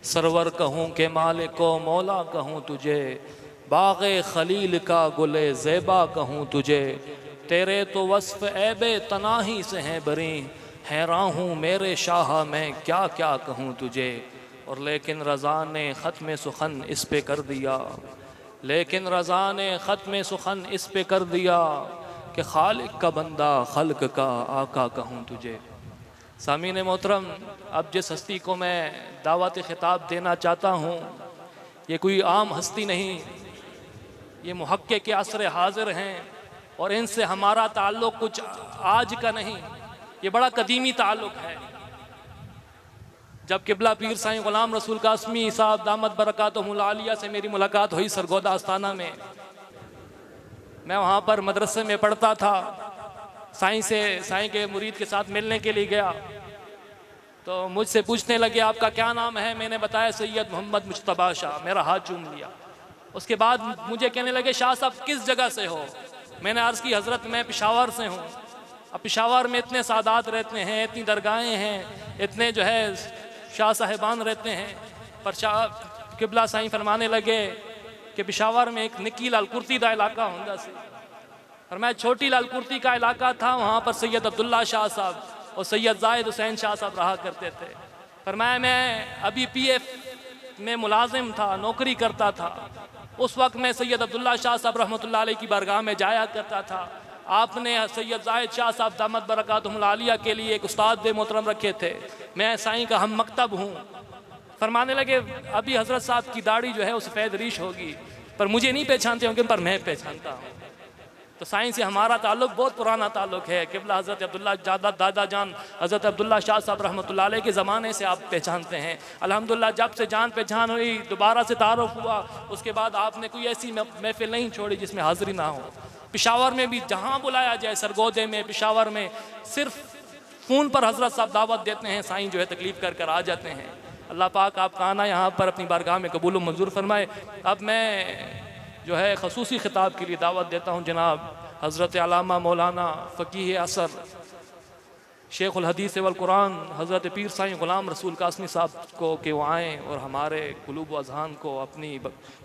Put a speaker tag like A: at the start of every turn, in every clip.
A: سرور کہوں کہ مالک و مولا کہوں تجھے، باغ خلیل کا گل زیبا کہوں تجھے، تیرے تو وصف عیب تناہی سے ہیں بری، حیران ہوں میرے شاہ میں کیا کیا کہوں تجھے۔ اور لیکن رضا نے ختم سخن اس پہ کر دیا، لیکن رضا نے ختم سخن اس پہ کر دیا کہ خالق کا بندہ خلق کا آقا کہوں تجھے۔ سامعین محترم، اب جس ہستی کو میں دعوت خطاب دینا چاہتا ہوں، یہ کوئی عام ہستی نہیں، یہ محقق کے عصر حاضر ہیں، اور ان سے ہمارا تعلق کچھ آج کا نہیں، یہ بڑا قدیمی تعلق ہے۔ جب قبلہ پیر سائیں غلام رسول قاسمی صاحب دامت برکاتہم العالیہ سے میری ملاقات ہوئی سرگودا آستانہ میں، میں وہاں پر مدرسے میں پڑھتا تھا، سائیں کے مرید کے ساتھ ملنے کے لیے گیا تو مجھ سے پوچھنے لگے آپ کا کیا نام ہے؟ میں نے بتایا سید محمد مجتبیٰ شاہ، میرا ہاتھ چوم لیا۔ اس کے بعد مجھے کہنے لگے شاہ صاحب کس جگہ سے ہو؟ میں نے عرض کی حضرت میں پشاور سے ہوں۔ اب پشاور میں اتنے سادات رہتے ہیں، اتنی درگاہیں ہیں، اتنے جو ہے شاہ صاحبان رہتے ہیں، پر قبلہ سائیں فرمانے لگے کہ پشاور میں ایک نکی لال کرتی دا علاقہ ہوندا سی، فرمایا چھوٹی لال کرتی کا علاقہ تھا، وہاں پر سید عبداللہ شاہ صاحب اور سید زاہد حسین شاہ صاحب رہا کرتے تھے۔ فرمایا میں ابھی پی ایف میں ملازم تھا، نوکری کرتا تھا، اس وقت میں سید عبداللہ شاہ صاحب رحمۃ اللہ علیہ کی بارگاہ میں جایا کرتا تھا۔ آپ نے سید زاہد شاہ صاحب دامت برکاتہم العالیہ کے لیے ایک استاد محترم رکھے تھے، میں سائیں کا ہم مکتب ہوں۔ فرمانے لگے ابھی حضرت صاحب کی داڑھی جو ہے وہ سفید ریش ہوگی، پر مجھے نہیں پہچانتے ہوں گے، پر میں پہچانتا ہوں۔ تو سائیں سے ہمارا تعلق بہت پرانا تعلق ہے، قبلہ حضرت عبداللہ دادا جان حضرت عبداللہ شاہ صاحب رحمۃ اللہ علیہ کے زمانے سے آپ پہچانتے ہیں۔ الحمدللہ جب سے جان پہچان ہوئی، دوبارہ سے تعارف ہوا، اس کے بعد آپ نے کوئی ایسی محفل نہیں چھوڑی جس میں حاضری نہ ہو۔ پشاور میں بھی جہاں بلایا جائے، سرگودے میں، پشاور میں، صرف فون پر حضرت صاحب دعوت دیتے ہیں، سائیں جو ہے تکلیف کر کر آ جاتے ہیں۔ اللہ پاک آپ کا آنا یہاں پر اپنی بارگاہ میں قبول و منظور فرمائے۔ اب میں جو ہے خصوصی خطاب کے لیے دعوت دیتا ہوں جناب حضرت علامہ مولانا فقیہ عصر شیخ الحدیث والقرآن حضرت پیر سائیں غلام رسول قاسمی صاحب کو کہ وہ آئیں اور ہمارے قلوب و اذہان کو اپنی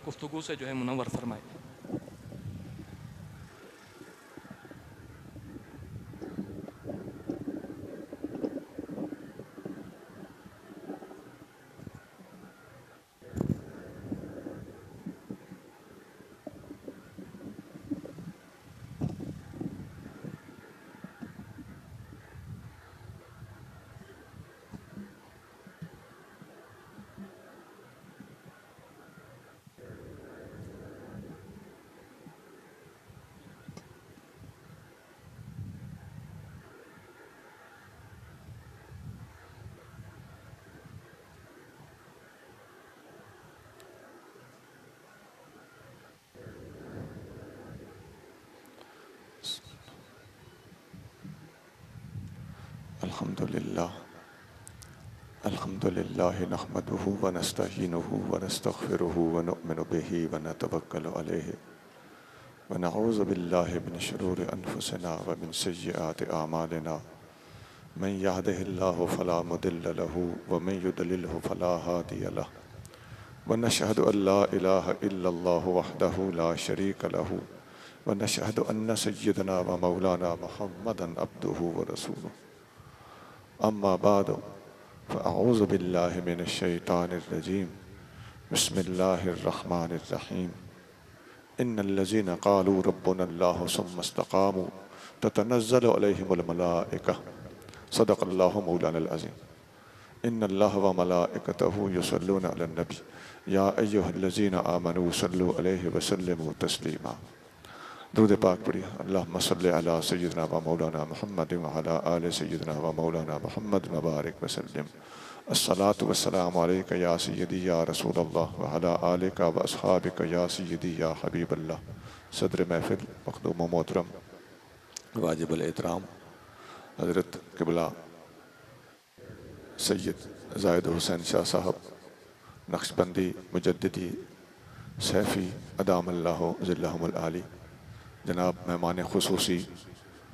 A: گفتگو سے جو ہے منور فرمائیں۔
B: الحمد لله نحمده ونستعينه ونستغفره ونؤمن به ونتوكل عليه ونعوذ بالله من شرور أنفسنا ومن سيئات أعمالنا من يهده الله فلا مضل له ومن يضلله فلا هادي له ونشهد أن لا إله إلا الله وحده لا شريك له ونشهد أن سيدنا ومولانا محمدا عبده ورسوله أما بعد فأعوذ بالله من الشيطان الرجيم بسم الله الرحمن الرحيم إن الذين قالوا ربنا الله ثم استقاموا تتنزل عليهم الملائكة صدق الله مولانا العظيم إن الله وملائكته يصلون على النبي يا أيها الذين آمنوا صلوا عليه وسلموا تسليما درود پاک پڑھی اللہم صلی علی سیدنا و مولانا محمد وعلی آل سیدنا و مولانا محمد مبارک وسلم الصلاة والسلام علیکہ یا سیدی یا رسول اللہ وعلی آلکہ و اصحابکہ یا سیدی یا حبیب اللہ۔ صدر محفل مخدوم و محترم واجب الاحترام حضرت قبلہ سید زاہد حسین شاہ صاحب نقشبندی مجددی سیفی ادام اللہ ظلہم العالی، جناب مہمان خصوصی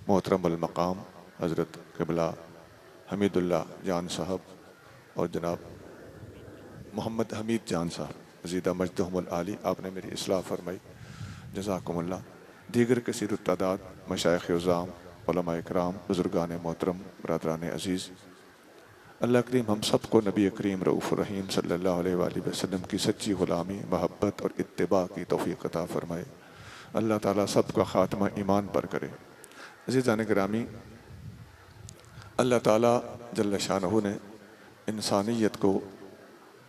B: محترم المقام حضرت قبلہ حمید اللہ جان صاحب اور جناب محمد حمید جان صاحب عزیدہ مجدہم العالی، آپ نے میری اصلاح فرمائی، جزاکم اللہ۔ دیگر کثیر التعداد مشائخ عظام، علماء اکرام، بزرگان محترم، برادران عزیز، اللہ کریم ہم سب کو نبی کریم رؤوف الرحیم صلی اللہ علیہ وآلہ وسلم کی سچی غلامی، محبت اور اتباع کی توفیق عطا فرمائے۔ اللہ تعالیٰ سب کا خاتمہ ایمان پر کرے۔ عزیزان گرامی، اللہ تعالیٰ جل شانہ نے انسانیت کو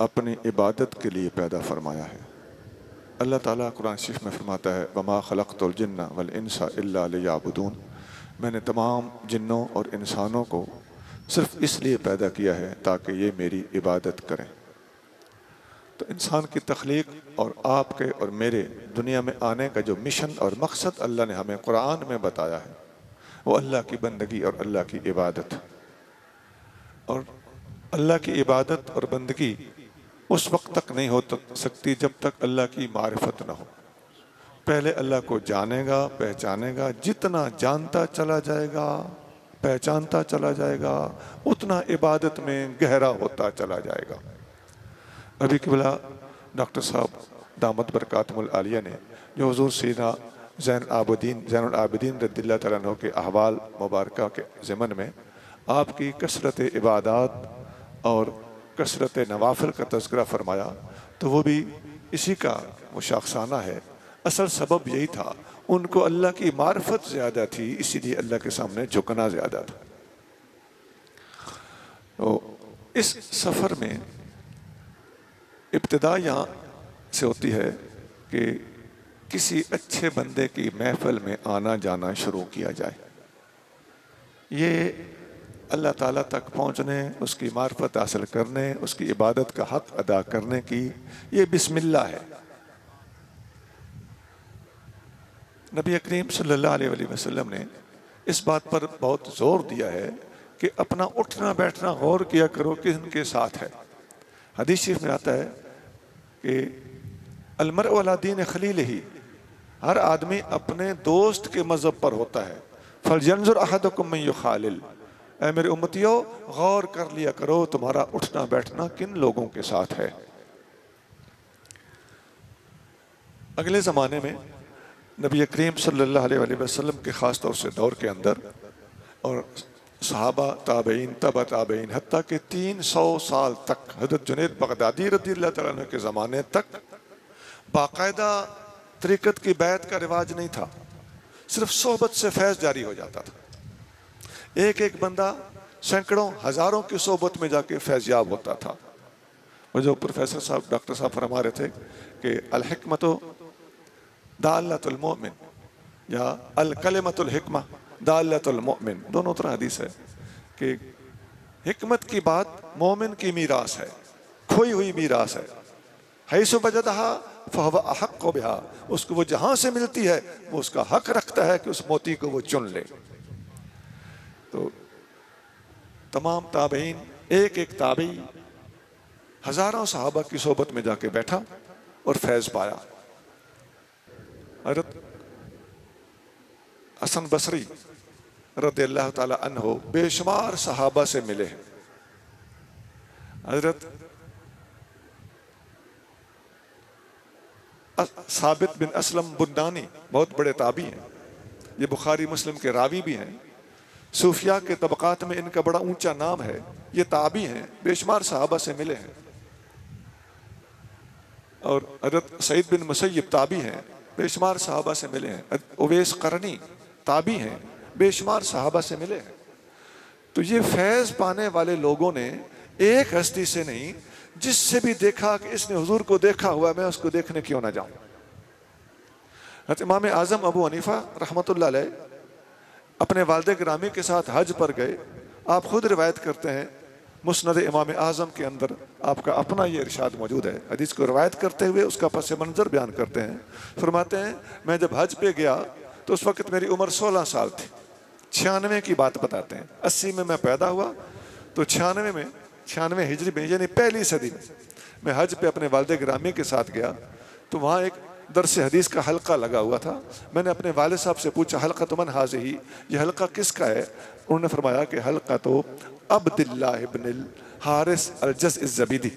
B: اپنی عبادت کے لیے پیدا فرمایا ہے۔ اللہ تعالیٰ قرآن شریف میں فرماتا ہے وَمَا خَلَقْتُ الْجِنَّ وَالْإِنسَ إِلَّا لِيَعْبُدُونَ، میں نے تمام جنوں اور انسانوں کو صرف اس لیے پیدا کیا ہے تاکہ یہ میری عبادت کریں۔ تو انسان کی تخلیق اور آپ کے اور میرے دنیا میں آنے کا جو مشن اور مقصد اللہ نے ہمیں قرآن میں بتایا ہے وہ اللہ کی بندگی اور اللہ کی عبادت، اور اللہ کی عبادت اور بندگی اس وقت تک نہیں ہو سکتی جب تک اللہ کی معرفت نہ ہو۔ پہلے اللہ کو جانے گا، پہچانے گا، جتنا جانتا چلا جائے گا، پہچانتا چلا جائے گا، اتنا عبادت میں گہرا ہوتا چلا جائے گا۔ ابھی قبلہ ڈاکٹر صاحب دامت برکاتہم العالیہ نے جو حضور سیدنا زین العابدین رضی اللہ تعالیٰ عنہ کے احوال مبارکہ کے ضمن میں آپ کی کثرت عبادات اور کثرت نوافل کا تذکرہ فرمایا، تو وہ بھی اسی کا مشاخصانہ ہے۔ اصل سبب یہی تھا، ان کو اللہ کی معرفت زیادہ تھی، اسی لیے اللہ کے سامنے جھکنا زیادہ تھا۔ تو اس سفر میں ابتدا یہاں سے ہوتی ہے کہ کسی اچھے بندے کی محفل میں آنا جانا شروع کیا جائے۔ یہ اللہ تعالیٰ تک پہنچنے، اس کی معرفت حاصل کرنے، اس کی عبادت کا حق ادا کرنے کی یہ بسم اللہ ہے۔ نبی کریم صلی اللہ علیہ وآلہ وسلم نے اس بات پر بہت زور دیا ہے کہ اپنا اٹھنا بیٹھنا غور کیا کرو کہ ان کے ساتھ ہے۔ حدیث شریف میں آتا ہے کہ المرء علی دین خلیلہ، ہر آدمی اپنے دوست کے مذہب پر ہوتا ہے۔ فلینظر احدکم من یخالل، اے میرے امتیو غور کر لیا کرو تمہارا اٹھنا بیٹھنا کن لوگوں کے ساتھ ہے۔ اگلے زمانے میں نبی کریم صلی اللہ علیہ وآلہ وسلم کے خاص طور سے دور کے اندر، اور صحابہ، تابعین، تبع تابعین، حتیٰ کہ 300 سال تک حضرت جنید بغدادی رضی اللہ تعالیٰ عنہ کے زمانے تک باقاعدہ طریقت کی بیعت کا رواج نہیں تھا، صرف صحبت سے فیض جاری ہو جاتا تھا۔ ایک ایک بندہ سینکڑوں ہزاروں کی صحبت میں جا کے فیض یاب ہوتا تھا۔ وہ جو پروفیسر صاحب، ڈاکٹر صاحب فرما رہے تھے کہ الحکمت دالۃ المؤمن یا الکلمۃ الحکمہ دالۃ المؤمن، دونوں طرح حدیث ہے کہ حکمت کی بات مومن کی میراث ہے، کھوئی ہوئی میراث ہے۔ حیث وجدہا فہو احق بہا، اس کو وہ جہاں سے ملتی ہے وہ اس کا حق رکھتا ہے کہ اس موتی کو وہ چن لے۔ تو تمام تابعین، ایک ایک تابعی ہزاروں صحابہ کی صحبت میں جا کے بیٹھا اور فیض پایا۔ حضرت حسن بصری رضی اللہ تعالی عنہ بے شمار صحابہ سے ملے ہیں۔ حضرت ثابت بن اسلم بنانی بہت بڑے تابعی ہیں، یہ بخاری مسلم کے راوی بھی ہیں، صوفیاء کے طبقات میں ان کا بڑا اونچا نام ہے، یہ تابعی ہیں، بے شمار صحابہ سے ملے ہیں۔ اور حضرت سعید بن مسیب تابعی ہیں، بے شمار صحابہ سے ملے ہیں۔ اویس قرنی تابعی ہیں، بے شمار صحابہ سے ملے ہیں۔ تو یہ فیض پانے والے لوگوں نے ایک ہستی سے نہیں، جس سے بھی دیکھا کہ اس نے حضور کو دیکھا ہوا، میں اس کو دیکھنے کیوں نہ جاؤں۔ حضرت امام اعظم ابو حنیفہ رحمۃ اللہ علیہ اپنے والد گرامی کے ساتھ حج پر گئے۔ آپ خود روایت کرتے ہیں، مسند امام اعظم کے اندر آپ کا اپنا یہ ارشاد موجود ہے، حدیث کو روایت کرتے ہوئے اس کا پس منظر بیان کرتے ہیں۔ فرماتے ہیں میں جب حج پہ گیا تو اس وقت میری عمر 16 سال تھی، 96 کی بات بتاتے ہیں، 80 میں پیدا ہوا، تو 96 ہجری میں یعنی پہلی صدی میں حج پہ اپنے والد گرامی کے ساتھ گیا، تو وہاں ایک درس حدیث کا حلقہ لگا ہوا تھا۔ میں نے اپنے والد صاحب سے پوچھا حلقہ من ہذہ، یہ حلقہ کس کا ہے؟ انہوں نے فرمایا کہ حلقہ تو عبداللہ ابن الحارث الجزء الزبیدی،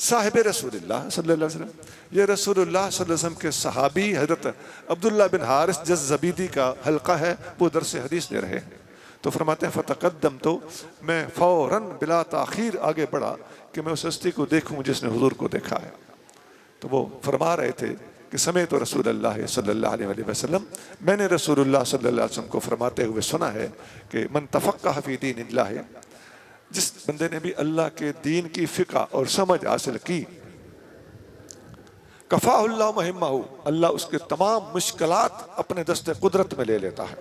B: صاحب رسول اللہ صلی اللہ علیہ وسلم، یہ رسول اللہ صلی اللہ علیہ وسلم کے صحابی حضرت عبداللہ بن حارث جزبیدی کا حلقہ ہے، وہ درس حدیث دے رہے ہیں۔ تو فرماتے ہیں فتقدم، تو میں فوراً بلا تاخیر آگے بڑھا کہ میں اس ہستی کو دیکھوں جس نے حضور کو دیکھا ہے۔ تو وہ فرما رہے تھے کہ سمیت رسول اللہ صلی اللہ علیہ وسلم، میں نے رسول اللہ صلی اللہ علیہ وسلم کو فرماتے ہوئے سنا ہے کہ من تفقہ فی دین اللہ، جس بندے نے بھی اللہ کے دین کی فقہ اور سمجھ حاصل کی، کفاہ اللہ مہمہ، اللہ اس کے تمام مشکلات اپنے دست قدرت میں لے لیتا ہے۔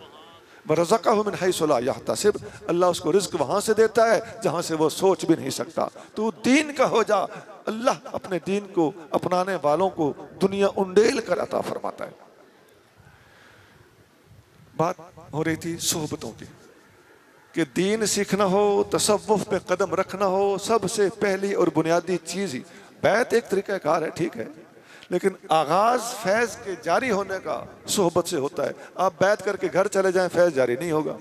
B: وَرَزَقَهُ مِنْ حَيْثُ لَا يَحْتَسِبُ، اللہ اس کو رزق وہاں سے دیتا ہے جہاں سے وہ سوچ بھی نہیں سکتا۔ تو دین کا ہو جا، اللہ اپنے دین کو اپنانے والوں کو دنیا انڈیل کر عطا فرماتا ہے۔ بات ہو رہی تھی صحبتوں کی، کہ دین سیکھنا ہو، تصوف پہ قدم رکھنا ہو، سب سے پہلی اور بنیادی چیز ہی بیعت ایک طریقہ کار ہے، ٹھیک ہے، لیکن آغاز فیض کے جاری ہونے کا صحبت سے ہوتا ہے۔ آپ بیعت کر کے گھر چلے جائیں، فیض جاری نہیں ہوگا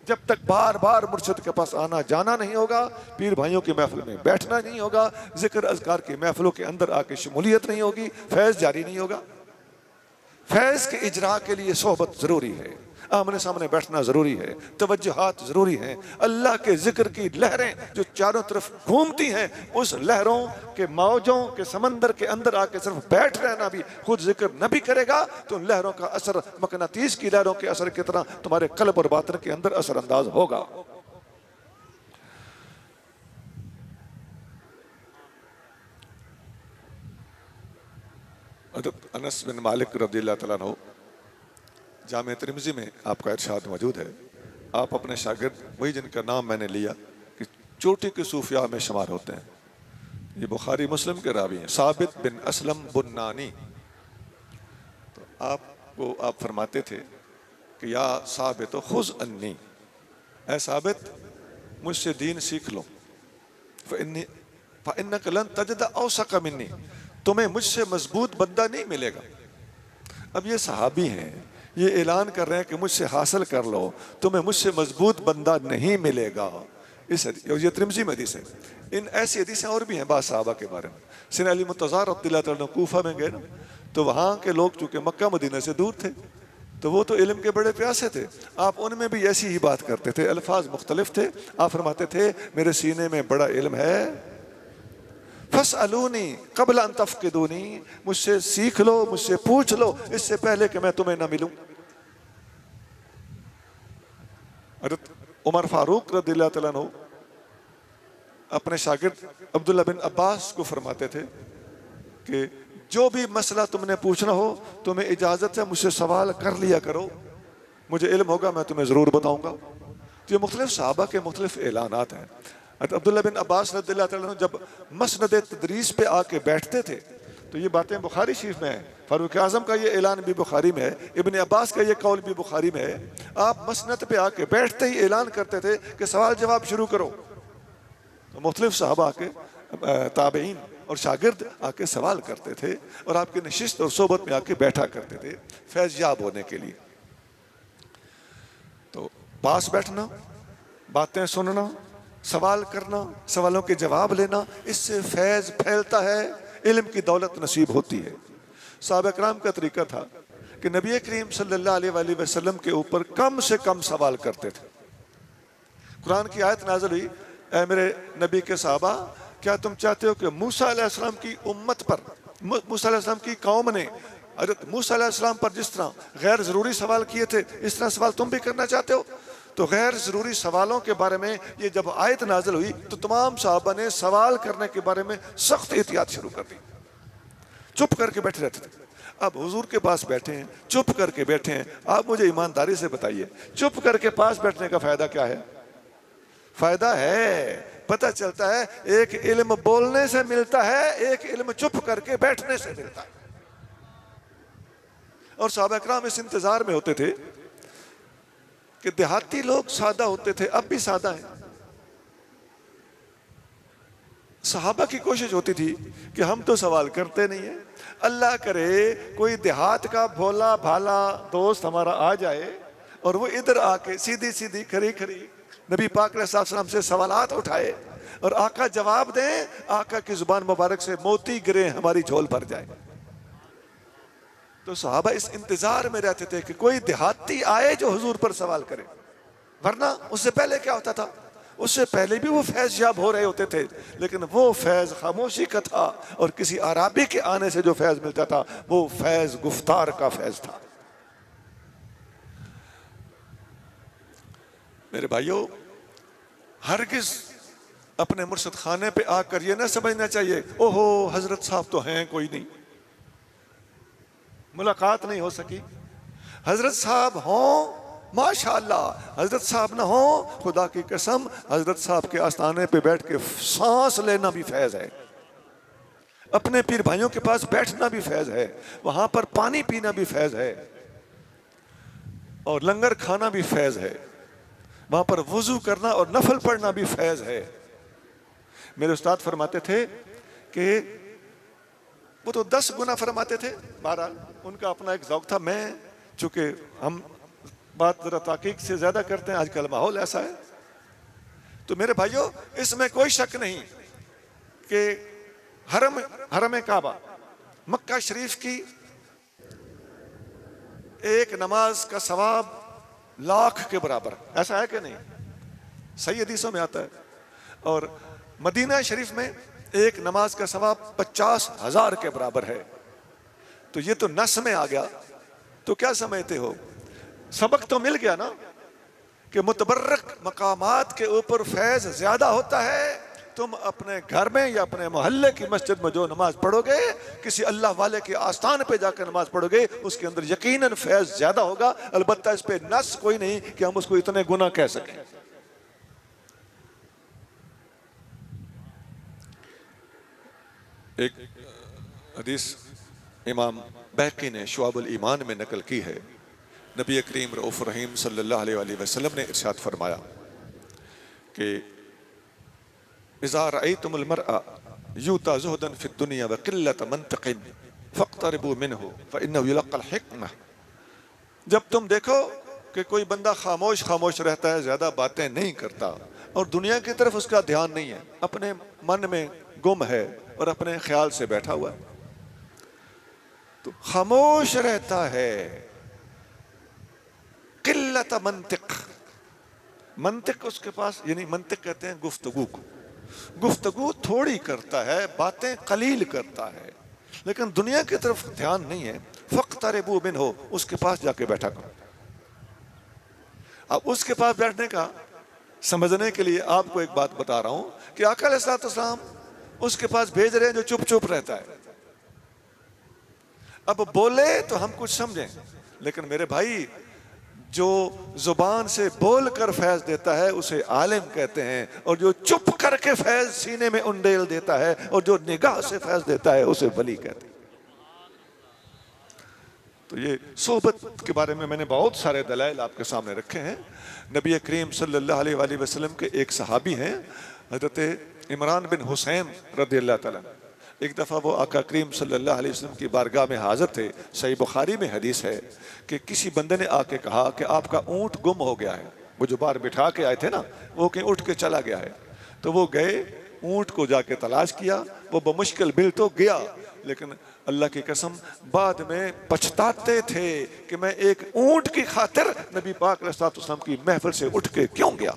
B: جب تک بار بار مرشد کے پاس آنا جانا نہیں ہوگا، پیر بھائیوں کی محفل میں بیٹھنا نہیں ہوگا، ذکر اذکار کی محفلوں کے اندر آ کے شمولیت نہیں ہوگی، فیض جاری نہیں ہوگا۔ فیض کے اجراء کے لیے صحبت ضروری ہے، آمنے سامنے بیٹھنا ضروری ہے، توجہات ضروری ہیں، اللہ کے ذکر کی لہریں جو چاروں طرف گھومتی ہیں، اس لہروں کے موجوں کے سمندر کے اندر آ کے صرف بیٹھ رہنا بھی خود ذکر نہ بھی کرے گا تو ان لہروں کا اثر مقناطیس کی لہروں کے اثر کی طرح تمہارے قلب اور باطن کے اندر اثر انداز ہوگا۔ حضرت انس بن مالک رضی اللہ تعالیٰ عنہ، جامع ترمذی میں آپ کا ارشاد موجود ہے، آپ اپنے شاگرد، وہی جن کا نام میں نے لیا کہ چوٹی کے صوفیاء میں شمار ہوتے ہیں، یہ بخاری مسلم کے راوی ہیں، ثابت بن اسلم بنانی، تو آپ فرماتے تھے کہ یا ثابت خذ انی، اے ثابت مجھ سے دین سیکھ لو، فإنک لن تجد اوثق منی، تمہیں مجھ سے مضبوط بندہ نہیں ملے گا۔ اب یہ صحابی ہیں، یہ اعلان کر رہے ہیں کہ مجھ سے حاصل کر لو، تمہیں مجھ سے مضبوط بندہ نہیں ملے گا۔ یہ ترمذی میں حدیث ہے۔ ان ایسی حدیثیں اور بھی ہیں بعض صحابہ کے بارے میں۔ سیدنا علی متضار رضی اللہ تعالیٰ کوفہ میں گئے نا، تو وہاں کے لوگ چونکہ مکہ مدینہ سے دور تھے تو وہ تو علم کے بڑے پیاسے تھے، آپ ان میں بھی ایسی ہی بات کرتے تھے، الفاظ مختلف تھے، آپ فرماتے تھے میرے سینے میں بڑا علم ہے، فَاسْأَلُونِي قَبْلَ أَن تَفْقِدُونِي، مجھ سے سیکھ لو، مجھ سے پوچھ لو اس سے پہلے کہ میں تمہیں نہ ملوں۔ حضرت عمر فاروق رضی اللہ تعالیٰ عنہ اپنے شاگرد عبداللہ بن عباس کو فرماتے تھے کہ جو بھی مسئلہ تم نے پوچھنا ہو تمہیں اجازت ہے مجھ سے سوال کر لیا کرو، مجھے علم ہوگا میں تمہیں ضرور بتاؤں گا۔ تو یہ مختلف صحابہ کے مختلف اعلانات ہیں۔ عبداللہ بن عباس رضی اللہ تعالیٰ عنہ جب مسند تدریس پہ آ کے بیٹھتے تھے تو یہ باتیں بخاری شریف میں ہیں، فاروق اعظم کا یہ اعلان بھی بخاری میں ہے، ابن عباس کا یہ قول بھی بخاری میں ہے۔ آپ مسند پہ آ کے بیٹھتے ہی اعلان کرتے تھے کہ سوال جواب شروع کرو، تو مختلف صحابہ آ کے تابعین اور شاگرد آ کے سوال کرتے تھے اور آپ کی نشست اور صحبت میں آ کے بیٹھا کرتے تھے فیض یاب ہونے کے لیے۔ تو پاس بیٹھنا، باتیں سننا، سوال کرنا، سوالوں کے جواب لینا، اس سے فیض پھیلتا ہے، علم کی دولت نصیب ہوتی ہے۔ صحابہ کرام کا طریقہ تھا کہ نبی کریم صلی اللہ علیہ وآلہ وسلم کے اوپر کم سے کم سوال کرتے تھے۔ قرآن کی آیت نازل ہوئی، اے میرے نبی کے صحابہ کیا تم چاہتے ہو کہ موسیٰ علیہ السلام کی امت پر، موسیٰ علیہ السلام کی قوم نے حضرت موسیٰ علیہ السلام پر جس طرح غیر ضروری سوال کیے تھے اس طرح سوال تم بھی کرنا چاہتے ہو؟ تو غیر ضروری سوالوں کے بارے میں یہ جب آیت نازل ہوئی تو تمام صحابہ نے سوال کرنے کے بارے میں سخت احتیاط شروع کر دی، چپ کر کے بیٹھے رہتے تھے۔ اب حضور کے پاس بیٹھے ہیں، چپ کر کے بیٹھے ہیں، آپ مجھے ایمانداری سے بتائیے چپ کر کے پاس بیٹھنے کا فائدہ کیا ہے؟ فائدہ ہے، پتہ چلتا ہے ایک علم بولنے سے ملتا ہے، ایک علم چپ کر کے بیٹھنے سے ملتا ہے۔ اور صحابہ کرام اس انتظار میں ہوتے تھے کہ دیہاتی لوگ سادہ ہوتے تھے، اب بھی سادہ ہیں۔ صحابہ کی کوشش ہوتی تھی کہ ہم تو سوال کرتے نہیں ہیں، اللہ کرے کوئی دیہات کا بھولا بھالا دوست ہمارا آ جائے اور وہ ادھر آ کے سیدھی سیدھی کھری کھری نبی پاک علیہ السلام سے سوالات اٹھائے، اور آقا جواب دیں، آقا کی زبان مبارک سے موتی گرے ہماری جھول بھر جائے۔ تو صحابہ اس انتظار میں رہتے تھے کہ کوئی دیہاتی آئے جو حضور پر سوال کرے، ورنہ اس سے پہلے کیا ہوتا تھا؟ اس سے پہلے بھی وہ فیض یاب ہو رہے ہوتے تھے، لیکن وہ فیض خاموشی کا تھا، اور کسی عرابی کے آنے سے جو فیض ملتا تھا وہ فیض گفتار کا فیض تھا۔ میرے بھائیوں، ہرگز اپنے مرشد خانے پہ آ کر یہ نہ سمجھنا چاہیے اوہو حضرت صاحب تو ہیں کوئی نہیں، ملاقات نہیں ہو سکی۔ حضرت صاحب ہوں ماشاءاللہ، حضرت صاحب نہ ہوں خدا کی قسم حضرت صاحب کے آستانے پہ بیٹھ کے سانس لینا بھی فیض ہے، اپنے پیر بھائیوں کے پاس بیٹھنا بھی فیض ہے، وہاں پر پانی پینا بھی فیض ہے، اور لنگر کھانا بھی فیض ہے، وہاں پر وضو کرنا اور نفل پڑھنا بھی فیض ہے۔ میرے استاد فرماتے تھے کہ وہ تو 10 گنا فرماتے تھے، بہرحال ان کا اپنا ایک ذوق تھا، میں چونکہ ہم بات ذرا تحقیق سے زیادہ کرتے ہیں، آج کل ماحول ایسا ہے، تو میرے بھائیوں اس میں کوئی شک نہیں کہ حرم کعبہ مکہ شریف کی ایک نماز کا ثواب لاکھ کے برابر، ایسا ہے کہ نہیں؟ صحیح حدیثوں میں آتا ہے۔ اور مدینہ شریف میں ایک نماز کا ثواب 50,000 کے برابر ہے۔ تو یہ تو نس میں آ گیا، تو کیا سمجھتے ہو؟ سبق تو مل گیا نا کہ متبرک مقامات کے اوپر فیض زیادہ ہوتا ہے۔ تم اپنے گھر میں یا اپنے محلے کی مسجد میں جو نماز پڑھو گے، کسی اللہ والے کے آستان پہ جا کر نماز پڑھو گے، اس کے اندر یقیناً فیض زیادہ ہوگا، البتہ اس پہ نص کوئی نہیں کہ ہم اس کو اتنے گناہ کہہ سکیں۔ ایک حدیث امام بہقی نے شعب الایمان میں نقل کی ہے، نبی کریم رؤوف رحیم صلی اللہ علیہ وآلہ وسلم نے ارشاد فرمایا کہ اذا رأيتم المرء يؤتى زهدا في الدنيا وقلة منطق فاقتربوا منه فإنه يلقى الحكمة۔ جب تم دیکھو کہ کوئی بندہ خاموش رہتا ہے، زیادہ باتیں نہیں کرتا، اور دنیا کی طرف اس کا دھیان نہیں ہے، اپنے من میں گم ہے اور اپنے خیال سے بیٹھا ہوا ہے، تو خاموش رہتا ہے، قلت منطق اس کے پاس، یعنی منطق کہتے ہیں گفتگو کو، گفتگو تھوڑی کرتا ہے، باتیں قلیل کرتا ہے، لیکن دنیا کی طرف دھیان نہیں ہے، فاقتربوا منہ، اس کے پاس جا کے بیٹھا کرو۔ اب اس کے پاس بیٹھنے کا سمجھنے کے لیے آپ کو ایک بات بتا رہا ہوں کہ آقا علیہ الصلوۃ والسلام اس کے پاس بھیج رہے ہیں جو چپ چپ رہتا ہے۔ اب بولے تو ہم کچھ سمجھیں، لیکن میرے بھائی جو زبان سے بول کر فیض دیتا ہے اسے عالم کہتے ہیں، اور جو چپ کر کے فیض سینے میں انڈیل دیتا ہے اور جو نگاہ سے فیض دیتا ہے اسے ولی کہتے ہیں۔ تو یہ صحبت کے بارے میں نے بہت سارے دلائل آپ کے سامنے رکھے ہیں۔ نبی کریم صلی اللہ علیہ وآلہ وسلم کے ایک صحابی ہیں حضرت عمران بن حسین رضی اللہ تعالیٰ، ایک دفعہ وہ آقا کریم صلی اللہ علیہ وسلم کی بارگاہ میں حاضر تھے۔ صحیح بخاری میں حدیث ہے کہ کسی بندے نے آ کے کہا کہ آپ کا اونٹ گم ہو گیا ہے، وہ جو باہر بٹھا کے آئے تھے نا وہ کہیں اٹھ کے چلا گیا ہے۔ تو وہ گئے، اونٹ کو جا کے تلاش کیا، وہ بمشکل مل تو گیا، لیکن اللہ کی قسم بعد میں پچھتاتے تھے کہ میں ایک اونٹ کی خاطر نبی پاک علیہ الصلوۃ والسلام کی محفل سے اٹھ کے کیوں گیا۔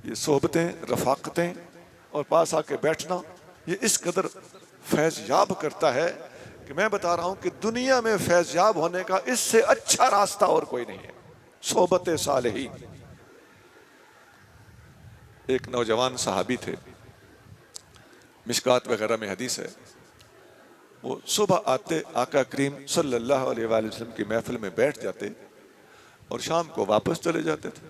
B: یہ صحبتیں، رفاقتیں اور پاس آ کے بیٹھنا، یہ اس قدر فیض یاب کرتا ہے کہ میں بتا رہا ہوں کہ دنیا میں فیض یاب ہونے کا اس سے اچھا راستہ اور کوئی نہیں ہے، صحبت صالحین۔ ایک نوجوان صحابی تھے، مشکات وغیرہ میں حدیث ہے، وہ صبح آتے آقا کریم صلی اللہ علیہ وآلہ وسلم کی محفل میں بیٹھ جاتے اور شام کو واپس چلے جاتے تھے۔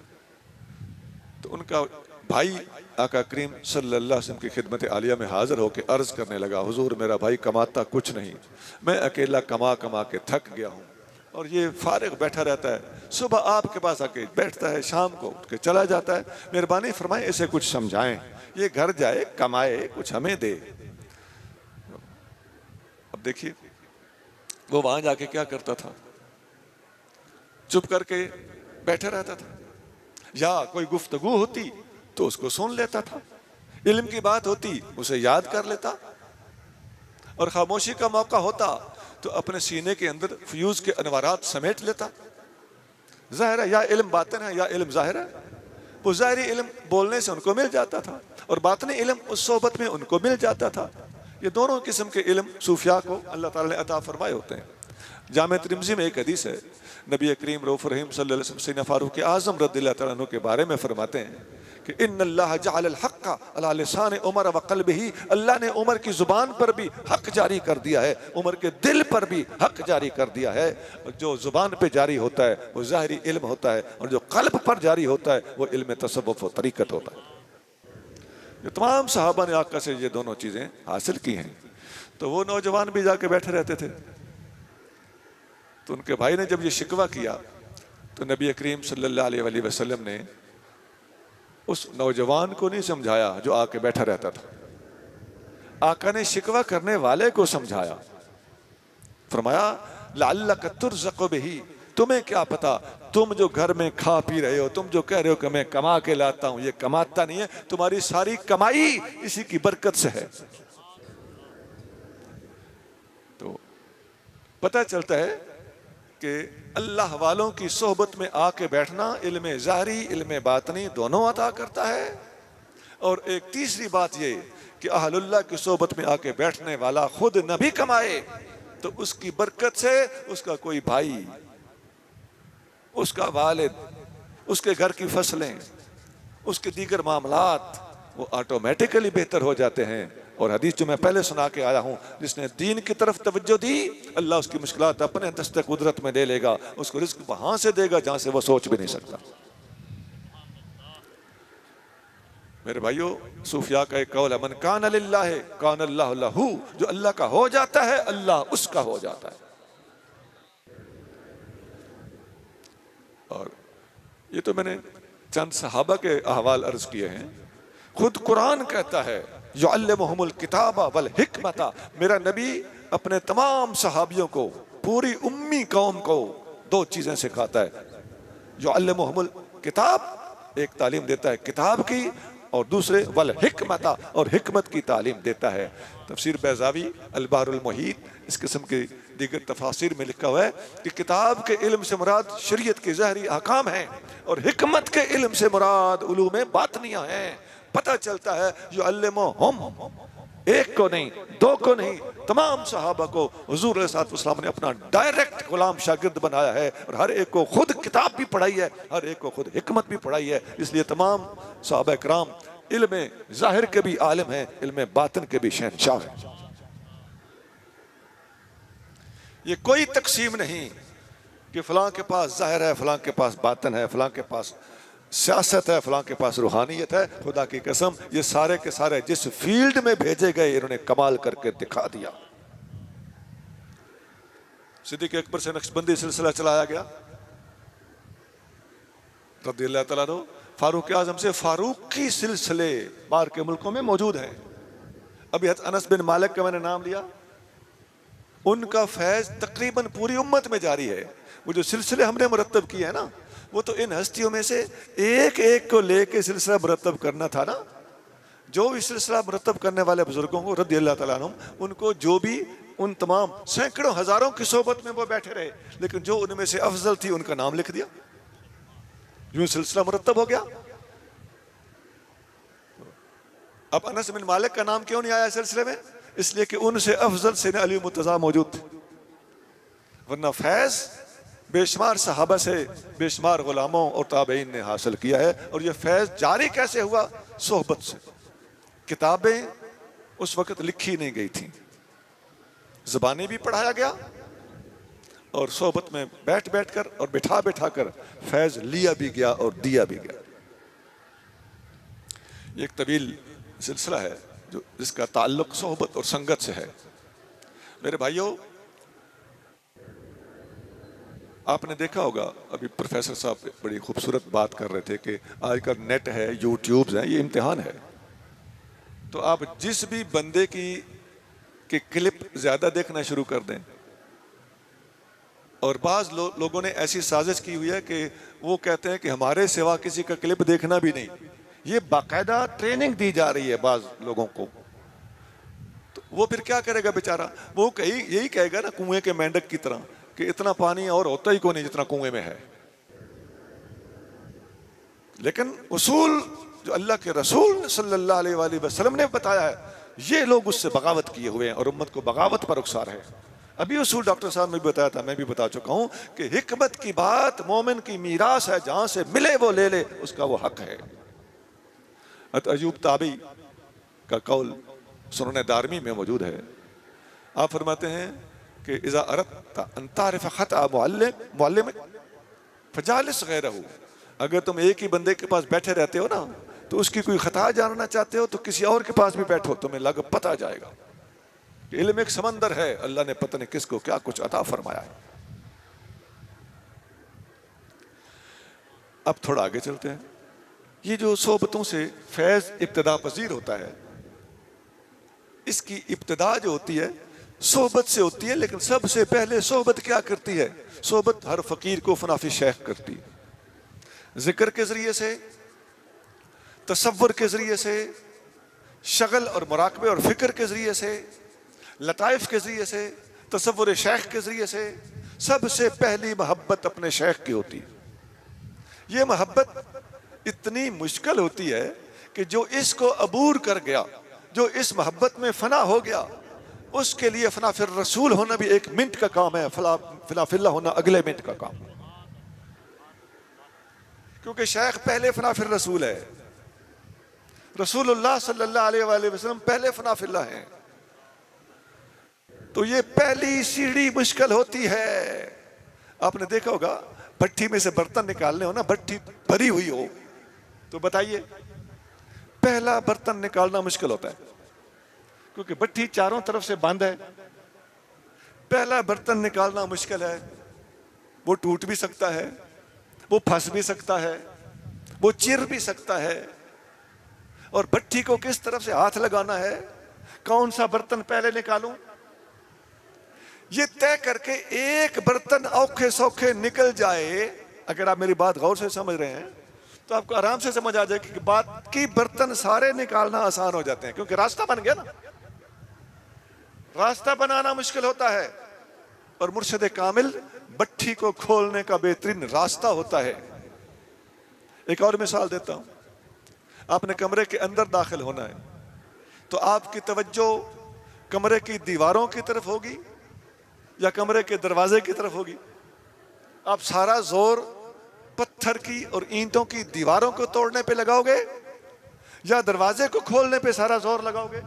B: تو ان کا بھائی آقا کریم صلی اللہ علیہ وسلم کی خدمت عالیہ میں حاضر ہو کے عرض کرنے لگا، حضور میرا بھائی کماتا کچھ نہیں، میں اکیلا کما کے تھک گیا ہوں، اور یہ فارغ بیٹھا رہتا ہے، صبح آپ کے پاس آ کے بیٹھتا ہے، شام کو اٹھ کے چلا جاتا ہے، مہربانی فرمائیں اسے کچھ سمجھائیں، یہ گھر جائے کمائے کچھ ہمیں دے۔ اب دیکھیے وہ وہاں جا کے کیا کرتا تھا، چپ کر کے بیٹھا رہتا تھا۔ یا کوئی گفتگو ہوتی تو اس کو سن لیتا تھا، علم کی بات ہوتی اسے یاد کر لیتا، اور خاموشی کا موقع ہوتا تو اپنے سینے کے اندر فیوز کے انوارات سمیٹ لیتا۔ ظاہر ہے یا علم باطن ہے یا علم ظاہر ہے، وہ ظاہری علم بولنے سے ان کو مل جاتا تھا اور باطنی علم اس صحبت میں ان کو مل جاتا تھا۔ یہ دونوں قسم کے علم صوفیاء کو اللہ تعالیٰ نے عطا فرمائے ہوتے ہیں۔ جامع ترمذی میں ایک حدیث ہے، نبی کریم رؤوف رحیم صلی اللہ علیہ وسلم سیدنا فاروق اعظم رضی اللہ تعالیٰ عنہ کے بارے میں فرماتے ہیں کہ ان اللہ جعل الحق علی لسان عمر وقلبہ، اللہ نے عمر کی زبان پر بھی حق جاری کر دیا ہے، عمر کے دل پر بھی حق جاری کر دیا ہے۔ جو زبان پہ جاری ہوتا ہے وہ ظاہری علم ہوتا ہے، اور جو قلب پر جاری ہوتا ہے وہ علم تصوف و طریقت ہوتا ہے۔ یہ تمام صحابہ نے آقا سے یہ دونوں چیزیں حاصل کی ہیں۔ تو وہ نوجوان بھی جا کے بیٹھے رہتے تھے، تو ان کے بھائی نے جب یہ شکوہ کیا تو نبی کریم صلی اللہ علیہ وآلہ وسلم نے اس نوجوان کو نہیں سمجھایا جو آ کے بیٹھا رہتا تھا، آقا نے شکوہ کرنے والے کو سمجھایا۔ فرمایا لعلک ترزق بہ، تمہیں کیا پتا، تم جو گھر میں کھا پی رہے ہو، تم جو کہہ رہے ہو کہ میں کما کے لاتا ہوں، یہ کماتا نہیں ہے، تمہاری ساری کمائی اسی کی برکت سے ہے۔ تو پتہ چلتا ہے کہ اللہ والوں کی صحبت میں آ کے بیٹھنا علم ظاہری علم باطنی دونوں عطا کرتا ہے۔ اور ایک تیسری بات یہ کہ اہل اللہ کی صحبت میں آ کے بیٹھنے والا خود نہ بھی کمائے تو اس کی برکت سے اس کا کوئی بھائی، اس کا والد، اس کے گھر کی فصلیں، اس کے دیگر معاملات وہ آٹومیٹکلی بہتر ہو جاتے ہیں۔ اور حدیث جو میں پہلے سنا کے آیا ہوں، جس نے دین کی طرف توجہ دی اللہ اس کی مشکلات اپنے دست قدرت میں لے لے گا، اس کو رزق وہاں سے دے گا جہاں سے وہ سوچ بھی نہیں سکتا۔ میرے بھائیو، صوفیاء کا ایک قول ہے من کان للہ کان اللہ لہ، جو اللہ کا ہو جاتا ہے اللہ اس کا ہو جاتا ہے۔ اور یہ تو میں نے چند صحابہ کے احوال عرض کیے ہیں، خود قرآن کہتا ہے یعلمہم الکتاب والحکمت، میرا نبی اپنے تمام صحابیوں کو، پوری امی قوم کو دو چیزیں سکھاتا ہے۔ یعلمہم الکتاب، ایک تعلیم دیتا ہے کتاب کی، اور دوسرے والحکمت، اور حکمت کی تعلیم دیتا ہے۔ تفسیر بیضاوی البحر المحیط اس قسم کے دیگر تفاسیر میں لکھا ہوا ہے کہ کتاب کے علم سے مراد شریعت کے ظاہری احکام ہیں، اور حکمت کے علم سے مراد علوم باطنیہ ہیں۔ پتہ چلتا ہے یعلمہم، ایک کو نہیں، دو کو نہیں، تمام صحابہ کو حضور علیہ الصلوۃ والسلام نے اپنا ڈائریکٹ غلام شاگرد بنایا ہے، اور ہر ایک کو خود کتاب بھی پڑھائی ہے، ہر ایک کو خود حکمت بھی پڑھائی ہے۔ اس لیے تمام صحابہ کرام علم ظاہر کے بھی عالم ہیں، علم باطن کے بھی شہنشاہ ہیں۔ یہ کوئی تقسیم نہیں کہ فلاں کے پاس ظاہر ہے، فلاں کے پاس باطن ہے، فلاں کے پاس سیاست ہے، فلاں کے پاس روحانیت ہے۔ خدا کی قسم یہ سارے کے سارے جس فیلڈ میں بھیجے گئے انہوں نے کمال کر کے دکھا دیا۔ صدیق اکبر سے نقشبندی سلسلہ چلایا گیا رضی اللہ تعالیٰ عنہ، فاروق اعظم سے فاروقی سلسلے باہر کے ملکوں میں موجود ہیں۔ ابھی انس بن مالک کا میں نے نام لیا، ان کا فیض تقریباً پوری امت میں جاری ہے۔ وہ جو سلسلے ہم نے مرتب کیے ہیں نا، وہ تو ان ہستیوں میں سے ایک ایک کو لے کے سلسلہ مرتب کرنا تھا نا۔ جو بھی سلسلہ مرتب کرنے والے بزرگوں کو رضی اللہ تعالیٰ عنہ، ان کو جو بھی ان تمام سینکڑوں ہزاروں کی صحبت میں وہ بیٹھے رہے، لیکن جو ان میں سے افضل تھی ان کا نام لکھ دیا، یوں سلسلہ مرتب ہو گیا۔ اب انس بن مالک کا نام کیوں نہیں آیا سلسلے میں؟ اس لیے کہ ان سے افضل سیدنا علی مرتضیٰ موجود تھے، ورنہ فیض بے شمار صحابہ سے، بے شمار غلاموں اور تابعین نے حاصل کیا ہے۔ اور یہ فیض جاری کیسے ہوا؟ صحبت سے۔ کتابیں اس وقت لکھی نہیں گئی تھیں، زبانیں بھی پڑھایا گیا، اور صحبت میں بیٹھ بیٹھ کر اور بٹھا بٹھا کر فیض لیا بھی گیا اور دیا بھی گیا۔ یہ ایک طویل سلسلہ ہے جس کا تعلق صحبت اور سنگت سے ہے۔ میرے بھائیوں، آپ نے دیکھا ہوگا، ابھی پروفیسر صاحب بڑی خوبصورت بات کر رہے تھے کہ آج کل نیٹ ہے، یوٹیوبز ہیں، یہ امتحان ہے۔ تو آپ جس بھی بندے کی کلپ زیادہ دیکھنا شروع کر دیں، اور بعض لوگوں نے ایسی سازش کی ہوئی ہے کہ وہ کہتے ہیں کہ ہمارے سوا کسی کا کلپ دیکھنا بھی نہیں. یہ باقاعدہ ٹریننگ دی جا رہی ہے بعض لوگوں کو. تو وہ پھر کیا کرے گا بیچارہ؟ وہ یہی کہے گا نا کنویں کے مینڈک کی طرح کہ اتنا پانی اور ہوتا ہی کو نہیں جتنا کنویں میں ہے. لیکن اصول جو اللہ کے رسول صلی اللہ علیہ وآلہ وسلم نے بتایا ہے، یہ لوگ اس سے بغاوت کیے ہوئے ہیں اور امت کو بغاوت پر اکسار ہے. ابھی اصول ڈاکٹر صاحب نے بھی بتایا تھا، میں بھی بتا چکا ہوں کہ حکمت کی بات مومن کی میراث ہے، جہاں سے ملے وہ لے لے، اس کا وہ حق ہے. ایوب تابعی کا قول سنن دارمی میں موجود ہے. آپ فرماتے ہیں کہ اذا اردت ان تعرف خطأ معلمک فجالس غیرہ، اگر تم ایک ہی بندے کے پاس بیٹھے رہتے ہو نا تو اس کی کوئی خطا جاننا چاہتے ہو تو کسی اور کے پاس بھی بیٹھو، تمہیں لگ پتہ جائے گا. علم ایک سمندر ہے، اللہ نے پتہ نہیں کس کو کیا کچھ عطا فرمایا ہے. اب تھوڑا آگے چلتے ہیں. یہ جو صحبتوں سے فیض ابتدا پذیر ہوتا ہے، اس کی ابتدا جو ہوتی ہے صحبت سے ہوتی ہے. لیکن سب سے پہلے صحبت کیا کرتی ہے؟ صحبت ہر فقیر کو فنافی شیخ کرتی ہے. ذکر کے ذریعے سے، تصور کے ذریعے سے، شغل اور مراقبے اور فکر کے ذریعے سے، لطائف کے ذریعے سے، تصور شیخ کے ذریعے سے، سب سے پہلی محبت اپنے شیخ کی ہوتی ہے. یہ محبت اتنی مشکل ہوتی ہے کہ جو اس کو عبور کر گیا، جو اس محبت میں فنا ہو گیا، اس کے لیے فنا فی الرسول ہونا بھی ایک منٹ کا کام ہے، فنا فی اللہ ہونا اگلے منٹ کا کام. کیونکہ شیخ پہلے فنا فی الرسول ہے، رسول اللہ صلی اللہ علیہ وآلہ وسلم پہلے فنا فی اللہ ہیں. تو یہ پہلی سیڑھی مشکل ہوتی ہے. آپ نے دیکھا ہوگا بھٹی میں سے برتن نکالنے ہو نا، بھٹی بھری ہوئی ہو تو بتائیے پہلا برتن نکالنا مشکل ہوتا ہے کیونکہ بھٹی چاروں طرف سے بند ہے. پہلا برتن نکالنا مشکل ہے. وہ ٹوٹ بھی سکتا ہے، وہ پھنس بھی سکتا ہے، وہ چر بھی سکتا ہے. اور بھٹی کو کس طرف سے ہاتھ لگانا ہے، کون سا برتن پہلے نکالوں، یہ طے کر کے ایک برتن اوکھے سوکھے نکل جائے. اگر آپ میری بات غور سے سمجھ رہے ہیں تو آپ کو آرام سے سمجھ آ جائے کہ بات کی برتن سارے نکالنا آسان ہو جاتے ہیں، کیونکہ راستہ بن گیا نا. راستہ بنانا مشکل ہوتا ہے اور مرشد کامل بھٹی کو کھولنے کا بہترین راستہ ہوتا ہے. ایک اور مثال دیتا ہوں. آپ نے کمرے کے اندر داخل ہونا ہے تو آپ کی توجہ کمرے کی دیواروں کی طرف ہوگی یا کمرے کے دروازے کی طرف ہوگی؟ آپ سارا زور پتھر کی اور اینٹوں کی دیواروں کو توڑنے پہ لگاؤ گے یا دروازے کو کھولنے پہ سارا زور لگاؤ گے؟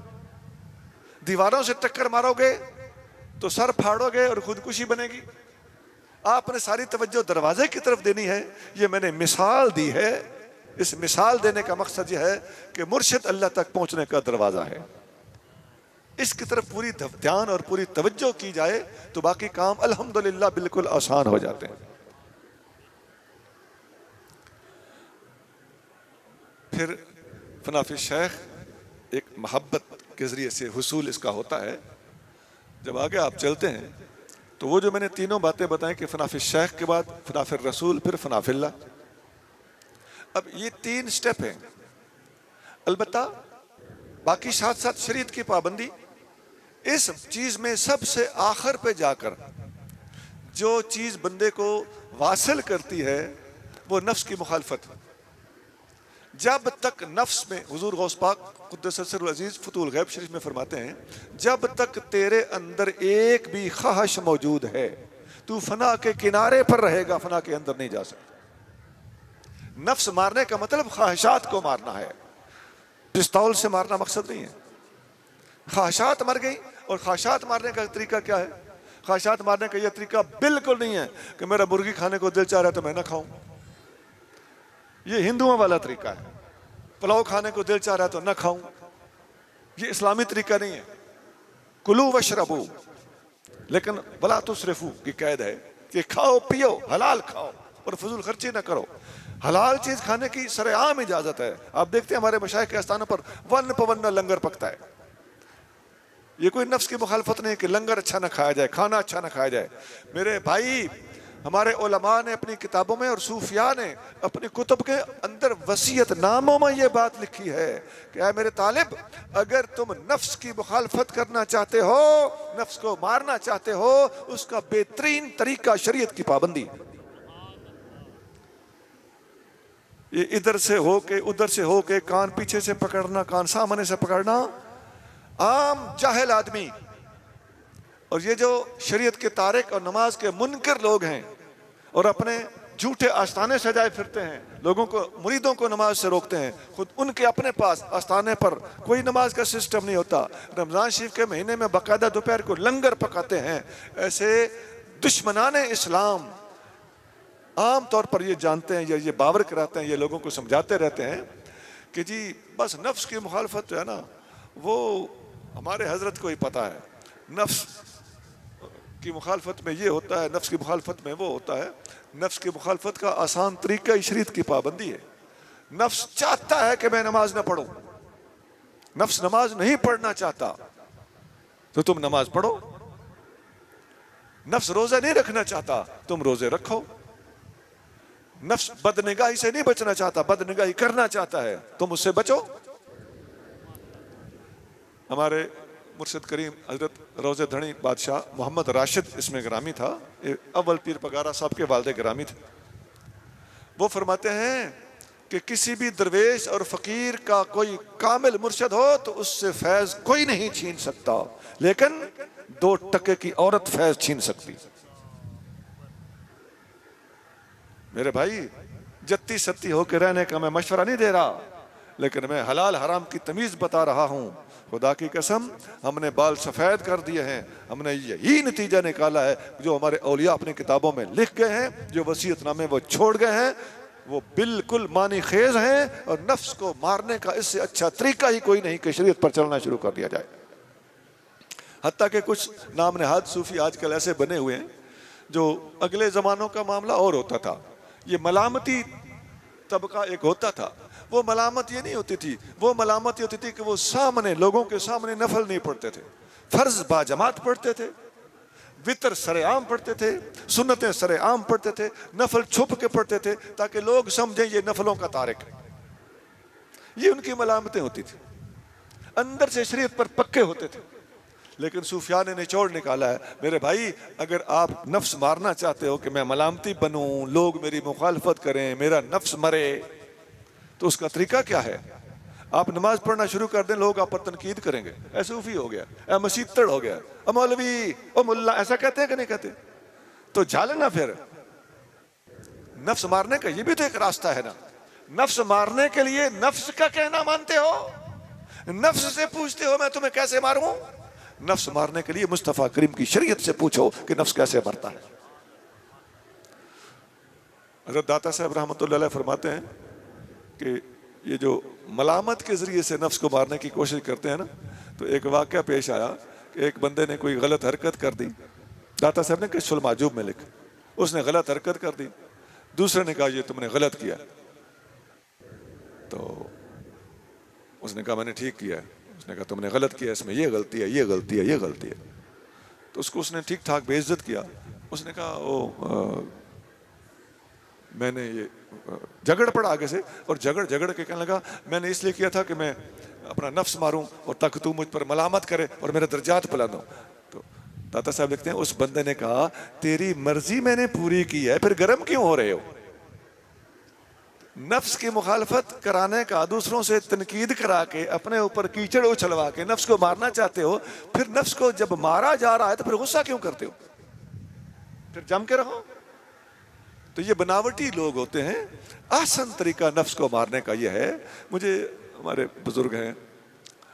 B: دیواروں سے ٹکر مارو گے تو سر پھاڑو گے اور خودکشی بنے گی. آپ نے ساری توجہ دروازے کی طرف دینی ہے. یہ میں نے مثال دی ہے. اس مثال دینے کا مقصد یہ ہے کہ مرشد اللہ تک پہنچنے کا دروازہ ہے. اس کی طرف پوری دھیان اور پوری توجہ کی جائے تو باقی کام الحمدللہ بالکل آسان ہو جاتے ہیں. پھر فنا فی شیخ ایک محبت کے ذریعے سے حصول اس کا ہوتا ہے. جب آگے آپ چلتے ہیں تو وہ جو میں نے تینوں باتیں بتائیں کہ فنا فی شیخ کے بعد فنا فی الرسول، پھر فنا فی اللہ. اب یہ 3 سٹیپ ہیں. البتہ باقی ساتھ ساتھ شریعت کی پابندی. اس چیز میں سب سے آخر پہ جا کر جو چیز بندے کو واصل کرتی ہے وہ نفس کی مخالفت. جب تک نفس میں، حضور غوث پاک قدس سرہ العزیز فتح الغیب شریف میں فرماتے ہیں، جب تک تیرے اندر ایک بھی خواہش موجود ہے تو فنا کے کنارے پر رہے گا، فنا کے اندر نہیں جا سکتا. نفس مارنے کا مطلب خواہشات کو مارنا ہے، پستول سے مارنا مقصد نہیں ہے. خواہشات مر گئی. اور خواہشات مارنے کا طریقہ کیا ہے؟ خواہشات مارنے کا یہ طریقہ بالکل نہیں ہے کہ میرا مرغی کھانے کو دل چاہ رہا ہے تو میں نہ کھاؤں. یہ ہندوؤں والا طریقہ ہے. پلاؤ کھانے کو دل چاہ رہا ہے تو نہ کھاؤں. یہ اسلامی طریقہ نہیں ہے. کلو واشربو لیکن ولا تسرفو کی قید ہے کہ کھاؤ پیو، حلال کھاؤ اور فضول خرچی نہ کرو. حلال چیز کھانے کی سرعام اجازت ہے. آپ دیکھتے ہیں ہمارے مشائخ کے آستانوں پر ون پون لنگر پکتا ہے. یہ کوئی نفس کی مخالفت نہیں کہ لنگر اچھا نہ کھایا جائے، کھانا اچھا نہ کھایا جائے۔ میرے بھائی، ہمارے علماء نے اپنی کتابوں میں اور صوفیاء نے اپنی کتب کے اندر وصیت ناموں میں یہ بات لکھی ہے کہ اے میرے طالب، اگر تم نفس کی مخالفت کرنا چاہتے ہو، نفس کو مارنا چاہتے ہو، اس کا بہترین طریقہ شریعت کی پابندی۔ یہ ادھر سے ہو کے ادھر سے ہو کے، کان پیچھے سے پکڑنا، کان سامنے سے پکڑنا، عام جاہل آدمی اور یہ جو شریعت کے تارک اور نماز کے منکر لوگ ہیں اور اپنے جھوٹے آستانے سجائے پھرتے ہیں، لوگوں کو، مریدوں کو نماز سے روکتے ہیں، خود ان کے اپنے پاس آستانے پر کوئی نماز کا سسٹم نہیں ہوتا، رمضان شریف کے مہینے میں باقاعدہ دوپہر کو لنگر پکاتے ہیں۔ ایسے دشمنان اسلام عام طور پر یہ جانتے ہیں یا یہ باور کراتے ہیں، یہ لوگوں کو سمجھاتے رہتے ہیں کہ جی بس نفس کی مخالفت جو ہے نا، وہ ہمارے حضرت کو ہی پتا ہے، نفس کی مخالفت میں یہ ہوتا ہے، نفس کی مخالفت میں وہ ہوتا ہے۔ نفس کی مخالفت کا آسان طریقہ شریعت کی پابندی ہے۔ نفس چاہتا ہے کہ میں نماز نہ پڑھوں، نفس نماز نہیں پڑھنا چاہتا تو تم نماز پڑھو۔ نفس روزہ نہیں رکھنا چاہتا، تم روزے رکھو۔ نفس بدنگاہی سے نہیں بچنا چاہتا، بدنگاہی کرنا چاہتا ہے، تم اس سے بچو۔ ہمارے مرشد کریم حضرت روضہ دھنی بادشاہ محمد راشد اس میں گرامی تھا، اول پیر پگارا صاحب کے والد گرامی تھے۔ وہ فرماتے ہیں کہ کسی بھی درویش اور فقیر کا کوئی کامل مرشد ہو تو اس سے فیض کوئی نہیں چھین سکتا، لیکن 2 ٹکے کی عورت فیض چھین سکتی۔ میرے بھائی، جتی ستی ہو کے رہنے کا میں مشورہ نہیں دے رہا، لیکن میں حلال حرام کی تمیز بتا رہا ہوں۔ خدا کی قسم، ہم نے بال سفید کر دیے ہیں، ہم نے یہی نتیجہ نکالا ہے جو ہمارے اولیاء اپنی کتابوں میں لکھ گئے ہیں، جو وصیت نامے وہ چھوڑ گئے ہیں، وہ بالکل معنی خیز ہیں، اور نفس کو مارنے کا اس سے اچھا طریقہ ہی کوئی نہیں کہ شریعت پر چلنا شروع کر دیا جائے۔ حتیٰ کہ کچھ نام نہاد صوفی آج کل ایسے بنے ہوئے ہیں جو اگلے زمانوں کا معاملہ اور ہوتا تھا۔ یہ ملامتی طبقہ ایک ہوتا تھا، وہ ملامت یہ نہیں ہوتی تھی، وہ ملامت یہ ہوتی تھی کہ وہ سامنے، لوگوں کے سامنے نفل نہیں پڑھتے تھے، فرض باجماعت پڑھتے تھے، وتر سر عام پڑھتے تھے، سنتیں سر عام پڑھتے تھے، نفل چھپ کے پڑھتے تھے تاکہ لوگ سمجھیں یہ نفلوں کا تارک ہے۔ یہ ان کی ملامتیں ہوتی تھی، اندر سے شریعت پر پکے ہوتے تھے۔ لیکن صوفیاء نے نچوڑ نکالا ہے، میرے بھائی اگر آپ نفس مارنا چاہتے ہو کہ میں ملامتی بنوں، لوگ میری مخالفت کریں، میرا نفس مرے، تو اس کا طریقہ کیا ہے؟ آپ نماز پڑھنا شروع کر دیں، لوگ آپ پر تنقید کریں گے، اے صوفی ہو گیا، اے مسیتڑ ہو گیا، اے مولوی، اے ملا، ایسا کہتے ہیں کہ نہیں کہتے؟ تو جھالنا پھر نفس مارنے کا یہ بھی تو ایک راستہ ہے نا۔ نفس مارنے کے لیے نفس کا کہنا مانتے ہو، نفس سے پوچھتے ہو میں تمہیں کیسے ماروں؟ نفس مارنے کے لیے مصطفیٰ کریم کی شریعت سے پوچھو کہ نفس کیسے مرتا ہے۔ حضرت داتا صاحب رحمۃ اللہ علیہ فرماتے ہیں کہ یہ جو ملامت کے ذریعے سے نفس کو مارنے کی کوشش کرتے ہیں نا، تو ایک واقعہ پیش آیا کہ ایک بندے نے کوئی غلط حرکت کر دی، داتا صاحب نے کشف المعجوب میں لکھا، اس نے غلط حرکت کر دی، دوسرے نے کہا یہ تم نے غلط کیا، تو اس نے کہا میں نے ٹھیک کیا ہے، اس نے کہا تم نے غلط کیا، اس میں یہ غلطی ہے، یہ غلطی ہے، یہ غلطی ہے، تو اس کو اس نے ٹھیک ٹھاک بے عزت کیا۔ اس نے کہا میں نے یہ جھگڑ پڑا آگے سے، اور جھگڑ کے کہنے لگا میں نے اس لیے کیا تھا کہ میں اپنا نفس ماروں اور تاکہ تو مجھ پر ملامت کرے اور میرے درجات بلند ہوں۔ تو داتا صاحب لکھتے ہیں اس بندے نے کہا تیری مرضی میں نے پوری کی ہے، پھر گرم کیوں ہو رہے ہو؟ نفس کی مخالفت کرانے کا، دوسروں سے تنقید کرا کے، اپنے اوپر کیچڑ اچھلوا کے نفس کو مارنا چاہتے ہو، پھر نفس کو جب مارا جا رہا ہے تو پھر غصہ کیوں کرتے ہو؟ پھر جم کے رہو۔ تو یہ بناوٹی لوگ ہوتے ہیں۔ آسان طریقہ نفس کو مارنے کا یہ ہے۔ مجھے ہمارے بزرگ ہیں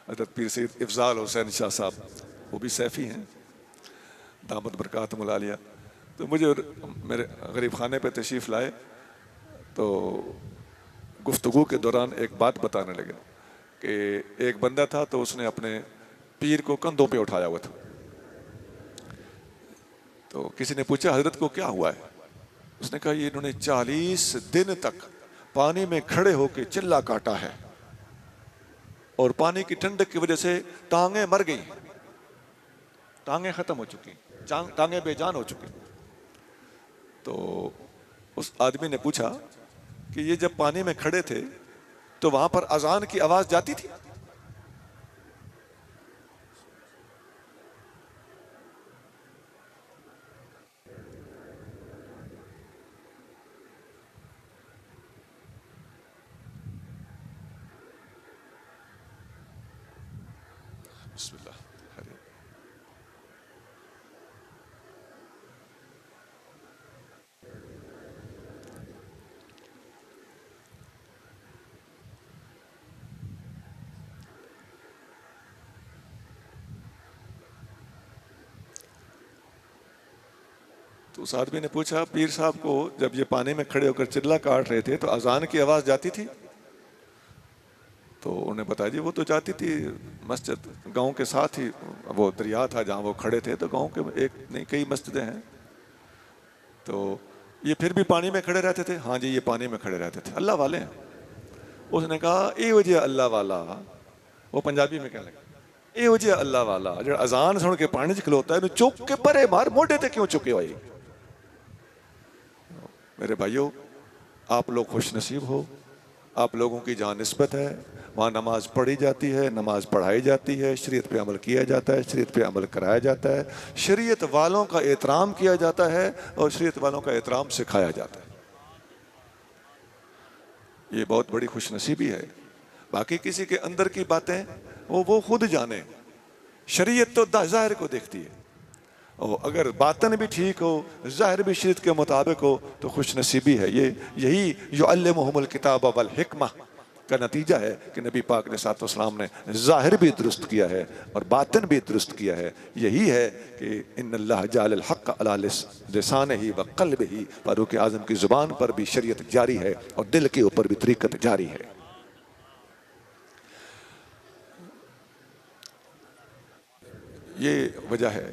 B: حضرت پیر سید افضال حسین شاہ صاحب، وہ بھی سیفی ہیں، دامت برکاتہم العالیہ، تو مجھے میرے غریب خانے پہ تشریف لائے تو گفتگو کے دوران ایک بات بتانے لگے کہ ایک بندہ تھا تو اس نے اپنے پیر کو کندھوں پہ اٹھایا ہوا تھا، تو کسی نے پوچھا حضرت کو کیا ہوا ہے؟ اس نے کہا یہ انہوں نے 40 دن تک پانی میں کھڑے ہو کے چلا کاٹا ہے اور پانی کی ٹھنڈک کی وجہ سے ٹانگیں مر گئی، ٹانگیں ختم ہو چکی، ٹانگیں بے جان ہو چکی۔ تو اس آدمی نے پوچھا کہ یہ جب پانی میں کھڑے تھے تو وہاں پر اذان کی آواز جاتی تھی؟ بسم اللہ۔ تو اس آدمی نے پوچھا پیر صاحب کو جب یہ پانی میں کھڑے ہو کر چلا کاٹ رہے تھے تو اذان کی آواز جاتی تھی؟ تو انہوں نے بتایا جی وہ تو جاتی تھی، مسجد گاؤں کے ساتھ ہی وہ دریا تھا جہاں وہ کھڑے تھے، تو گاؤں کے ایک نہیں کئی مسجدیں ہیں۔ تو یہ پھر بھی پانی میں کھڑے رہتے تھے؟ ہاں جی یہ پانی میں کھڑے رہتے تھے، اللہ والے ہیں۔ اس نے کہا اے وجہ اللہ والا، وہ پنجابی میں کہنے لگا اے وجہ اللہ والا جو اذان سن کے پانی چ کھلوتا ہے چک کے پرے مار موڈے تے کیوں چکے ہوئے؟ میرے بھائیو آپ لوگ خوش نصیب ہو، آپ لوگوں کی جہاں نسبت ہے وہاں نماز پڑھی جاتی ہے، نماز پڑھائی جاتی ہے، شریعت پہ عمل کیا جاتا ہے، شریعت پہ عمل کرایا جاتا ہے، شریعت والوں کا احترام کیا جاتا ہے اور شریعت والوں کا احترام سکھایا جاتا ہے۔ یہ بہت بڑی خوش نصیبی ہے۔ باقی کسی کے اندر کی باتیں وہ خود جانے، شریعت تو ظاہر کو دیکھتی ہے، اور اگر باطن بھی ٹھیک ہو، ظاہر بھی شریعت کے مطابق ہو تو خوش نصیبی ہے۔ یہی یعلمہم الکتاب والحکمہ کا نتیجہ ہے کہ نبی پاک علیہ السلام نے ظاہر بھی درست کیا ہے اور باطن بھی درست کیا ہے۔ یہی ہے کہ ان اللہ جعل الحق علی لسانہ وقلبہ، فاروق اعظم کی زبان پر بھی شریعت جاری ہے اور دل کے اوپر بھی طریقت جاری ہے۔ یہ وجہ ہے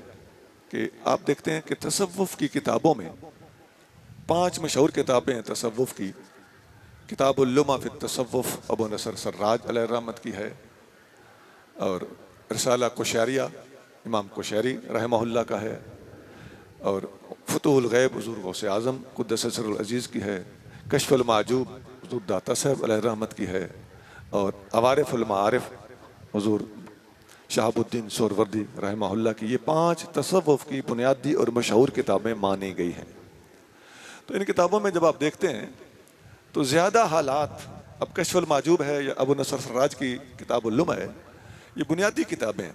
B: کہ آپ دیکھتے ہیں کہ تصوف کی کتابوں میں 5 مشہور کتابیں ہیں تصوف کی۔ کتاب اللمع فی التصوف ابو نصر سراج علیہ الرحمت کی ہے، اور رسالہ قشیریہ امام قشیری رحمہ اللہ کا ہے، اور فتوح الغیب حضور غوث اعظم قدس سر العزیز کی ہے، کشف المعجوب حضور داتا صاحب علیہ الرحمت کی ہے، اور عوارف المعارف حضور شہاب الدین سہروردی رحمہ اللہ کی۔ یہ 5 تصوف کی بنیادی اور مشہور کتابیں مانی گئی ہیں۔ تو ان کتابوں میں جب آپ دیکھتے ہیں تو زیادہ حالات، اب کشف المعجوب ہے یا ابو نصر سراج کی کتاب اللمع ہے، یہ بنیادی کتابیں ہیں،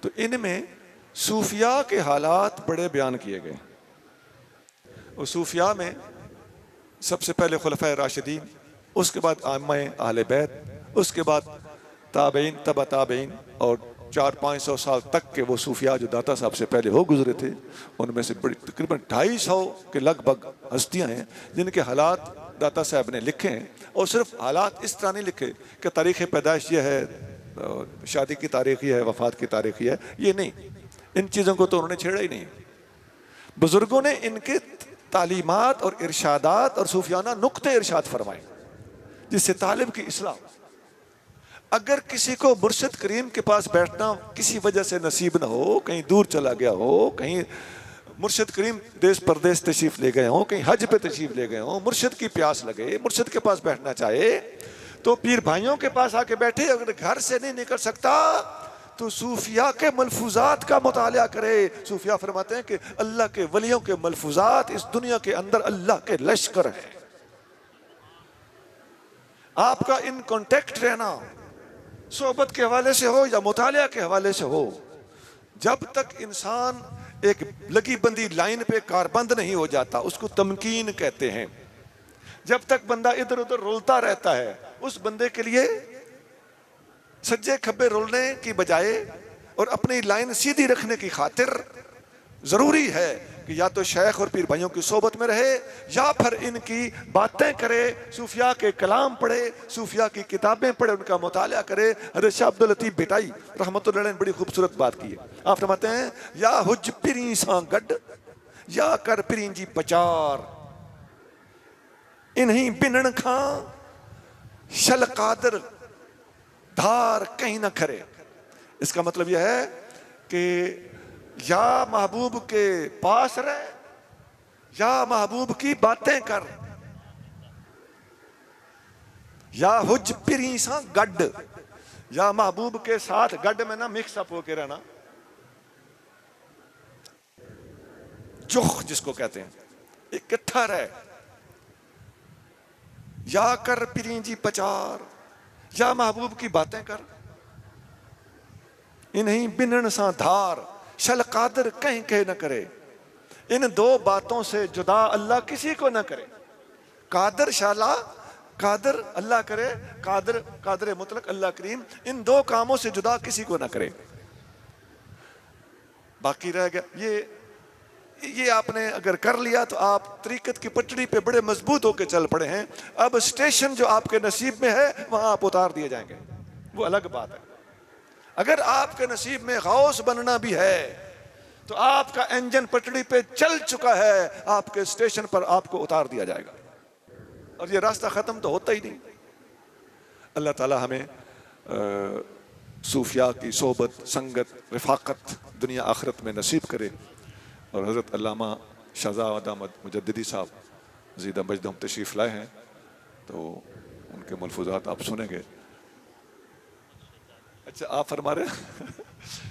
B: تو ان میں صوفیاء کے حالات بڑے بیان کیے گئے۔ اور صوفیاء میں سب سے پہلے خلفائے راشدین، اس کے بعد ائمہ اہل بیت، اس کے بعد تابعین تبع تابعین، اور 400-500 سال تک کے وہ صوفیاء جو داتا صاحب سے پہلے ہو گزرے تھے، ان میں سے بڑی تقریباً 250 کے لگ بھگ ہستیاں ہیں جن کے حالات داتا صاحب نے لکھے ہیں، اور صرف حالات اس طرح نہیں لکھے کہ تاریخ پیدائش یہ ہے، شادی کی تاریخ یہ ہے، وفات کی تاریخ یہ ہے، یہ نہیں، ان چیزوں کو تو انہوں نے چھیڑا ہی نہیں۔ بزرگوں نے ان کے تعلیمات اور ارشادات اور صوفیانہ نقطے ارشاد فرمائے جس سے طالب کی اصلاح۔ اگر کسی کو مرشد کریم کے پاس بیٹھنا کسی وجہ سے نصیب نہ ہو، کہیں دور چلا گیا ہو، کہیں مرشد کریم دیس پردیس تشریف لے گئے ہوں، کہیں حج پہ تشریف لے گئے ہوں، مرشد کی پیاس لگے، مرشد کے پاس بیٹھنا چاہے تو پیر بھائیوں کے پاس آ کے بیٹھے۔ اگر گھر سے نہیں نکل سکتا تو صوفیاء کے ملفوظات کا مطالعہ کرے۔ صوفیاء فرماتے ہیں کہ اللہ کے ولیوں کے ملفوظات اس دنیا کے اندر اللہ کے لشکر ہیں۔ آپ کا ان کانٹیکٹ رہنا صحبت کے حوالے سے ہو یا مطالعہ کے حوالے سے ہو، جب تک انسان ایک لگی بندی لائن پہ کاربند نہیں ہو جاتا، اس کو تمکین کہتے ہیں۔ جب تک بندہ ادھر ادھر رولتا رہتا ہے، اس بندے کے لیے سجے کھبے رولنے کی بجائے اور اپنی لائن سیدھی رکھنے کی خاطر ضروری ہے کہ یا تو شیخ اور پیر بھائیوں کی صحبت میں رہے یا پھر ان کی باتیں کرے، صوفیاء کے کلام پڑھے، صوفیاء کی کتابیں پڑھے، ان کا مطالعہ کرے۔ حضرت شاہ عبداللطیف بھٹائی رحمۃ اللہ علیہ نے بڑی خوبصورت بات کی ہے۔ آپ فرماتے ہیں یا حج پری ساں گڈ یا کر پرین جی پچار، انہیں بنن کھاں شل قادر دھار کہیں نہ کھرے۔ اس کا مطلب یہ ہے کہ یا محبوب کے پاس رہ یا محبوب کی باتیں کر، یا حج پری سا گڈ، یا محبوب کے ساتھ گڈ میں نہ مکس اپ ہو کے رہنا، جخ جس کو کہتے ہیں، اکٹھا رہ، یا کر پریں جی پچار، یا محبوب کی باتیں کر، انہیں بنن سا دھار شل قادر کہیں کہ نہ کرے، ان دو باتوں سے جدا اللہ کسی کو نہ کرے، قادر شالا قادر اللہ کرے، قادر مطلق اللہ کریم، ان دو کاموں سے جدا کسی کو نہ کرے۔ باقی رہ گیا یہ آپ نے اگر کر لیا تو آپ طریقت کی پٹڑی پہ بڑے مضبوط ہو کے چل پڑے ہیں۔ اب اسٹیشن جو آپ کے نصیب میں ہے وہاں آپ اتار دیے جائیں گے، وہ الگ بات ہے۔ اگر آپ کے نصیب میں غوث بننا بھی ہے تو آپ کا انجن پٹڑی پہ چل چکا ہے، آپ کے اسٹیشن پر آپ کو اتار دیا جائے گا، اور یہ راستہ ختم تو ہوتا ہی نہیں۔ اللہ تعالی ہمیں صوفیاء کی صحبت، سنگت، رفاقت دنیا آخرت میں نصیب کرے، اور حضرت علامہ شہزاد احمد مجددی صاحب زیدہ مجدہم تشریف لائے ہیں، تو ان کے ملفوظات آپ سنیں گے۔ اچھا آپ فرما رہے ہیں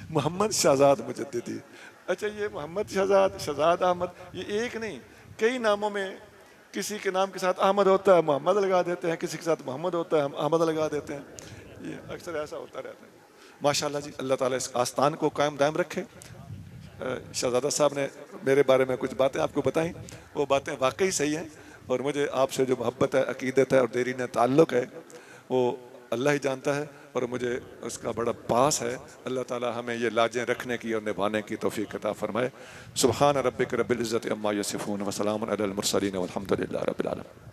B: محمد شہزاد مجددی، اچھا یہ محمد شہزاد احمد، یہ ایک نہیں، کئی ناموں میں کسی کے نام کے ساتھ احمد ہوتا ہے محمد لگا دیتے ہیں، کسی کے ساتھ محمد ہوتا ہے ہم احمد لگا دیتے ہیں، یہ اکثر ایسا ہوتا رہتا ہے۔ ماشاءاللہ جی، اللہ تعالیٰ اس آستان کو قائم دائم رکھے۔ شہزادہ صاحب نے میرے بارے میں کچھ باتیں آپ کو بتائیں، وہ باتیں واقعی صحیح ہیں، اور مجھے آپ سے جو محبت ہے، عقیدت ہے اور دیرینہ تعلق ہے وہ اللہ ہی جانتا ہے، اور مجھے اس کا بڑا پاس ہے۔ اللہ تعالیٰ ہمیں یہ لاجیں رکھنے کی اور نبھانے کی توفیق عطا فرمائے۔ سبحان ربک رب العزت عما یصفون وسلام علی المرسلین والحمد للہ رب العالمین۔